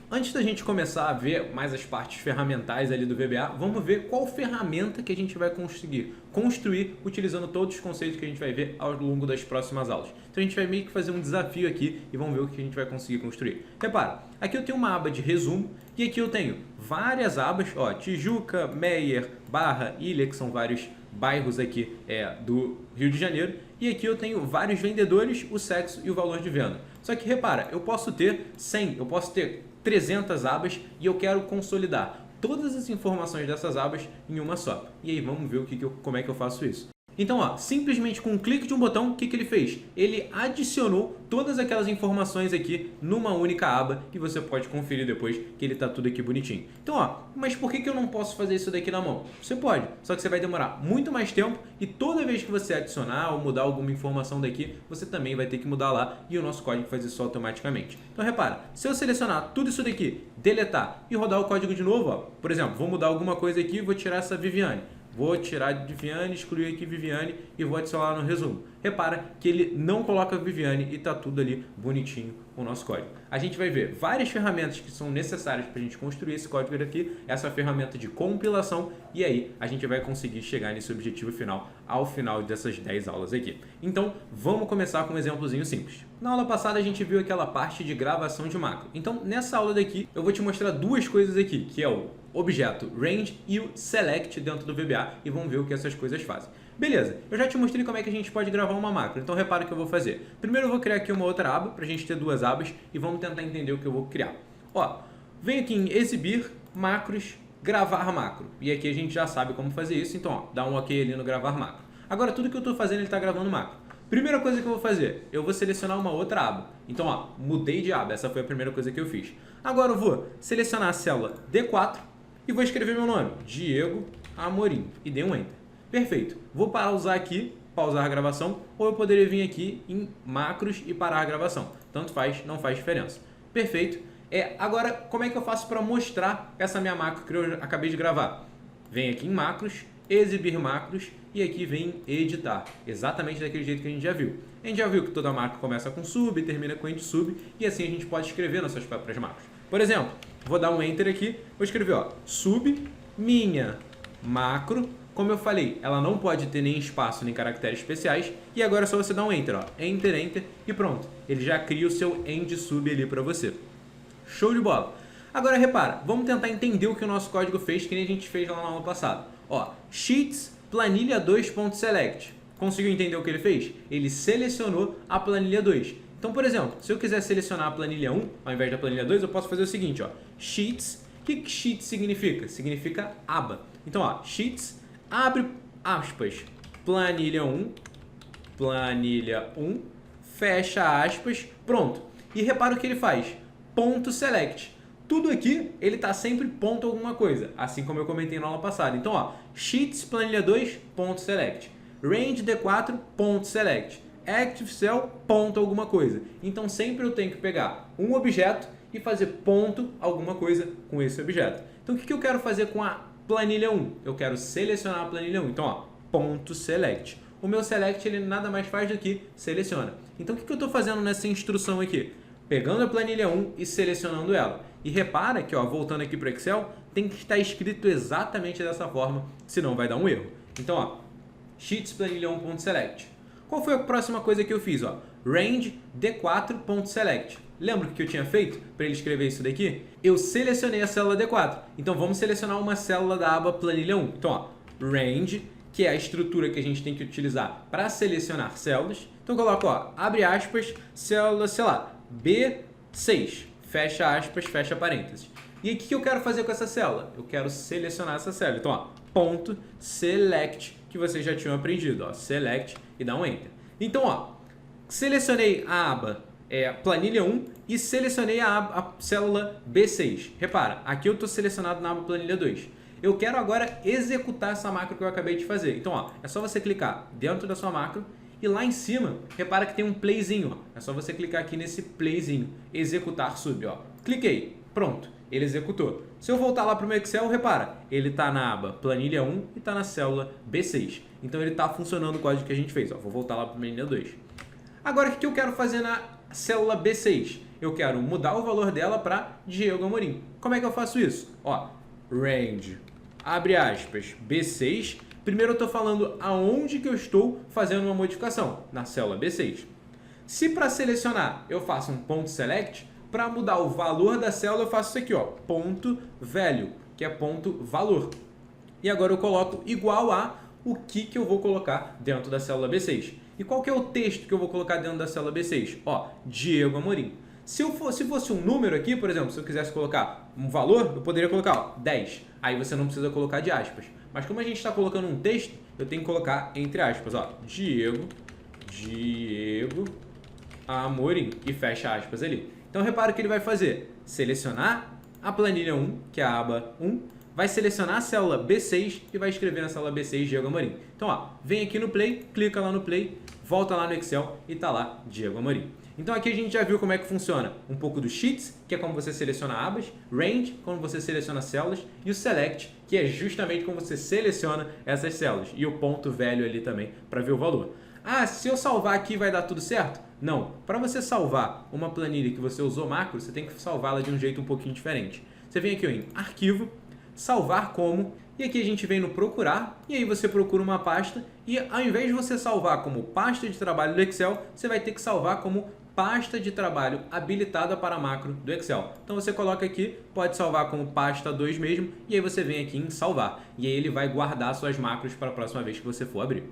Antes da gente começar a ver mais as partes ferramentais ali do VBA, vamos ver qual ferramenta que a gente vai conseguir construir utilizando todos os conceitos que a gente vai ver ao longo das próximas aulas. Então a gente vai meio que fazer um desafio aqui e vamos ver o que a gente vai conseguir construir. Repara, aqui eu tenho uma aba de resumo e aqui eu tenho várias abas, ó, Tijuca, Meier, Barra, Ilha, que são vários bairros aqui do Rio de Janeiro, e aqui eu tenho vários vendedores, o sexo e o valor de venda. Só que repara, eu posso ter 100, eu posso ter 300 abas e eu quero consolidar todas as informações dessas abas em uma só. E aí vamos ver como é que eu faço isso. Então, ó, simplesmente com um clique de um botão, o que ele fez? Ele adicionou todas aquelas informações aqui numa única aba e você pode conferir depois que ele está tudo aqui bonitinho. Então, ó, mas por que eu não posso fazer isso daqui na mão? Você pode, só que você vai demorar muito mais tempo e toda vez que você adicionar ou mudar alguma informação daqui, você também vai ter que mudar lá e o nosso código faz isso automaticamente. Então, repara, se eu selecionar tudo isso daqui, deletar e rodar o código de novo, ó, por exemplo, vou mudar alguma coisa aqui e vou tirar essa Viviane. Vou tirar de Viviane, excluir aqui Viviane e vou adicionar no resumo. Repara que ele não coloca Viviane e está tudo ali bonitinho com o nosso código. A gente vai ver várias ferramentas que são necessárias para a gente construir esse código aqui, essa ferramenta de compilação, e aí a gente vai conseguir chegar nesse objetivo final ao final dessas 10 aulas aqui. Então, vamos começar com um exemplozinho simples. Na aula passada a gente viu aquela parte de gravação de macro. Então, nessa aula daqui, eu vou te mostrar duas coisas aqui, que é o objeto range e o select dentro do VBA, e vamos ver o que essas coisas fazem. Beleza, eu já te mostrei como é que a gente pode gravar uma macro, então repara o que eu vou fazer. Primeiro eu vou criar aqui uma outra aba, para a gente ter duas abas, e vamos tentar entender o que eu vou criar. Ó, vem aqui em exibir, macros, gravar macro. E aqui a gente já sabe como fazer isso, então ó, dá um ok ali no gravar macro. Agora tudo que eu estou fazendo ele está gravando macro. Primeira coisa que eu vou fazer, eu vou selecionar uma outra aba. Então ó, mudei de aba, essa foi a primeira coisa que eu fiz. Agora eu vou selecionar a célula D4 e vou escrever meu nome, Diego Amorim, e dei um Enter. Perfeito. Vou pausar aqui, pausar a gravação, ou eu poderia vir aqui em macros e parar a gravação. Tanto faz, não faz diferença. Perfeito. Agora, como é que eu faço para mostrar essa minha macro que eu acabei de gravar? Vem aqui em macros, exibir macros, e aqui vem editar. Exatamente daquele jeito que a gente já viu. A gente já viu que toda macro começa com sub, termina com end sub, e assim a gente pode escrever nossas próprias macros. Por exemplo, vou dar um Enter aqui, vou escrever, ó, sub, minha macro. Como eu falei, ela não pode ter nem espaço nem caracteres especiais. E agora é só você dar um Enter, ó. Enter, Enter e pronto. Ele já cria o seu end sub ali para você. Show de bola. Agora repara, vamos tentar entender o que o nosso código fez, que nem a gente fez lá na aula passada. Ó, sheets planilha 2.select. Conseguiu entender o que ele fez? Ele selecionou a planilha 2. Então, por exemplo, se eu quiser selecionar a planilha 1 ao invés da planilha 2, eu posso fazer o seguinte, ó. Sheets. O que sheets significa? Significa aba. Então, ó, sheets, abre aspas, planilha 1, fecha aspas, pronto. E repara o que ele faz, ponto select. Tudo aqui, ele está sempre ponto alguma coisa, assim como eu comentei na aula passada. Então, ó, sheets, planilha 2, ponto select. Range D4, ponto select. Active Cell, ponto alguma coisa. Então, sempre eu tenho que pegar um objeto e fazer ponto alguma coisa com esse objeto. Então, o que eu quero fazer com a planilha 1? Eu quero selecionar a planilha 1. Então, ó, ponto select. O meu select, ele nada mais faz do que seleciona. Então, o que eu estou fazendo nessa instrução aqui? Pegando a planilha 1 e selecionando ela. E repara que, ó, voltando aqui para o Excel, tem que estar escrito exatamente dessa forma, senão vai dar um erro. Então, ó, sheets planilha 1.select. Qual foi a próxima coisa que eu fiz? Ó? Range D4.select. Lembra o que eu tinha feito para ele escrever isso daqui? Eu selecionei a célula D4. Então, vamos selecionar uma célula da aba planilha 1. Então, ó, range, que é a estrutura que a gente tem que utilizar para selecionar células. Então, eu coloco, ó, abre aspas, célula, sei lá, B6, fecha aspas, fecha parênteses. E aí, o que eu quero fazer com essa célula? Eu quero selecionar essa célula. Então, ó, ponto select, que vocês já tinham aprendido, ó, select e dá um Enter. Então, ó, selecionei a aba planilha 1 e selecionei a célula B6. Repara, aqui eu estou selecionado na aba planilha 2. Eu quero agora executar essa macro que eu acabei de fazer. Então, ó, é só você clicar dentro da sua macro e lá em cima, repara que tem um playzinho. Ó. É só você clicar aqui nesse playzinho, executar sub. Ó. Cliquei, pronto, ele executou. Se eu voltar lá para o meu Excel, repara, ele está na aba planilha 1 e está na célula B6. Então, ele está funcionando o código que a gente fez. Ó. Vou voltar lá para a planilha 2. Agora, o que eu quero fazer na célula B6? eu quero mudar o valor dela para Diego Amorim. Como é que eu faço isso? Ó, range, abre aspas, B6. Primeiro eu estou falando aonde que eu estou fazendo uma modificação, na célula B6. Se para selecionar eu faço um ponto select, para mudar o valor da célula eu faço isso aqui, ó, ponto value, que é ponto valor. E agora eu coloco igual a o que eu vou colocar dentro da célula B6. E qual que é o texto que eu vou colocar dentro da célula B6? Ó, Diego Amorim. Se fosse um número aqui, por exemplo, se eu quisesse colocar um valor, eu poderia colocar, ó, 10. Aí você não precisa colocar de aspas. Mas como a gente está colocando um texto, eu tenho que colocar entre aspas, ó, Diego Amorim, e fecha aspas ali. Então repara o que ele vai fazer, selecionar a planilha 1, que é a aba 1, vai selecionar a célula B6 e vai escrever na célula B6 Diego Amorim. Então, ó, vem aqui no Play, clica lá no Play, volta lá no Excel e tá lá Diego Amorim. Então aqui a gente já viu como é que funciona um pouco do Sheets, que é como você seleciona abas, Range, como você seleciona células, e o Select, que é justamente como você seleciona essas células, e o ponto velho ali também para ver o valor. Ah, se eu salvar aqui vai dar tudo certo? Não. Para você salvar uma planilha que você usou macro, você tem que salvá-la de um jeito um pouquinho diferente. Você vem aqui em Arquivo, Salvar como, e aqui a gente vem no Procurar, e aí você procura uma pasta, e ao invés de você salvar como pasta de trabalho do Excel, você vai ter que salvar como pasta de trabalho habilitada para macro do Excel. Então você coloca aqui, pode salvar como pasta 2 mesmo, e aí você vem aqui em Salvar, e aí ele vai guardar suas macros para a próxima vez que você for abrir.